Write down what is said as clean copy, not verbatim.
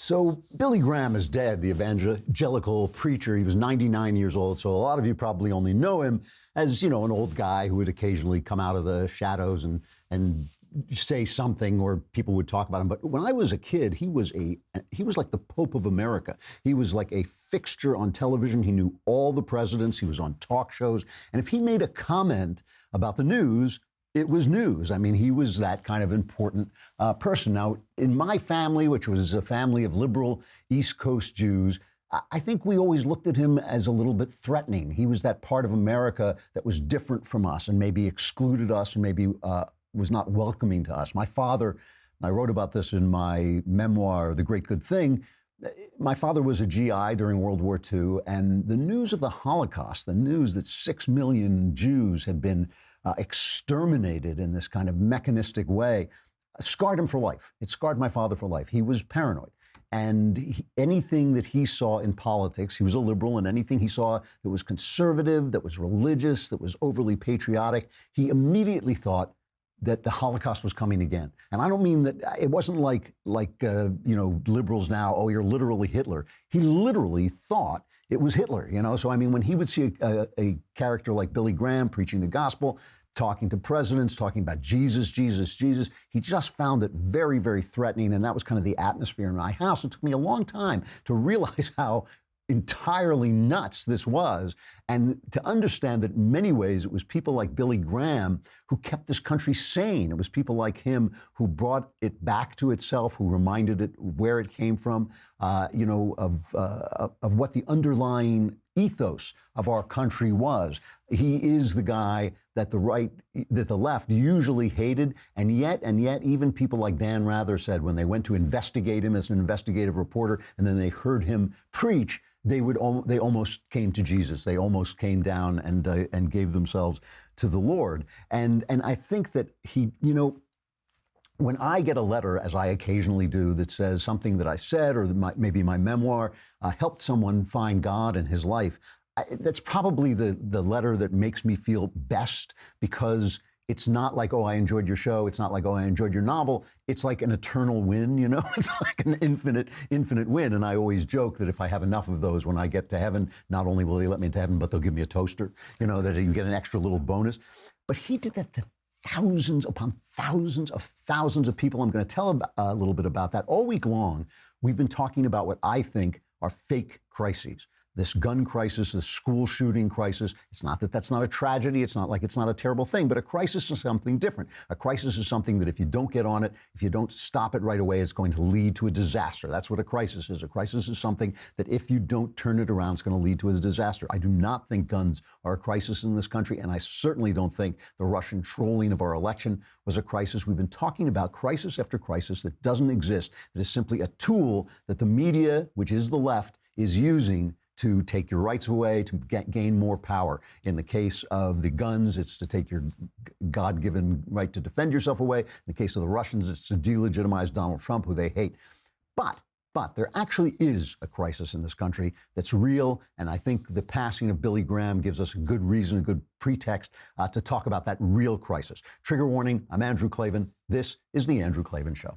So Billy Graham is dead, the evangelical preacher. He was 99 years old, so a lot of you probably only know him as, an old guy who would occasionally come out of the shadows and say something, or people would talk about him. But when I was a kid, he was like the Pope of America. He was like a fixture on television. He knew all the presidents. He was on talk shows. And if he made a comment about the news, it was news. I mean, he was that kind of important person. Now, in my family, which was a family of liberal East Coast Jews, I think we always looked at him as a little bit threatening. He was that part of America that was different from us and maybe excluded us and maybe was not welcoming to us. My father, I wrote about this in my memoir, The Great Good Thing. My father was a GI during World War II, and the news of the Holocaust, the news that 6 million Jews had been exterminated in this kind of mechanistic way, scarred him for life. It scarred my father for life. He was paranoid. And anything that he saw in politics, he was a liberal, and anything he saw that was conservative, that was religious, that was overly patriotic, he immediately thought that the Holocaust was coming again. And I don't mean that, it wasn't like liberals now, oh, you're literally Hitler. He literally thought it was Hitler, So, I mean, when he would see a character like Billy Graham preaching the gospel, talking to presidents, talking about Jesus, Jesus, Jesus, he just found it very, very threatening. And that was kind of the atmosphere in my house. It took me a long time to realize how entirely nuts this was, and to understand that in many ways it was people like Billy Graham who kept this country sane. It was people like him who brought it back to itself, who reminded it where it came from, of what the underlying ethos of our country was. He is the guy that the left usually hated, and yet even people like Dan Rather said when they went to investigate him as an investigative reporter, and then they heard him preach, they almost came to Jesus. They almost came down and gave themselves to the Lord. And I think that he, when I get a letter, as I occasionally do, that says something that I said, or maybe my memoir helped someone find God in his life, that's probably the letter that makes me feel best, because it's not like, oh, I enjoyed your show. It's not like, oh, I enjoyed your novel. It's like an eternal win, It's like an infinite win. And I always joke that if I have enough of those, when I get to heaven, not only will they let me into heaven, but they'll give me a toaster, that you get an extra little bonus. But he did that to thousands upon thousands of people. I'm going to tell a little bit about that. All week long, we've been talking about what I think are fake crises. This gun crisis, this school shooting crisis. It's not that that's not a tragedy. It's not like it's not a terrible thing, but a crisis is something different. A crisis is something that if you don't get on it, if you don't stop it right away, it's going to lead to a disaster. That's what a crisis is. A crisis is something that if you don't turn it around, it's going to lead to a disaster. I do not think guns are a crisis in this country, and I certainly don't think the Russian trolling of our election was a crisis. We've been talking about crisis after crisis that doesn't exist, that is simply a tool that the media, which is the left, is using to take your rights away, to gain more power. In the case of the guns, it's to take your God-given right to defend yourself away. In the case of the Russians, it's to delegitimize Donald Trump, who they hate. But there actually is a crisis in this country that's real, and I think the passing of Billy Graham gives us a good reason, a good pretext to talk about that real crisis. Trigger warning, I'm Andrew Klavan. This is The Andrew Klavan Show.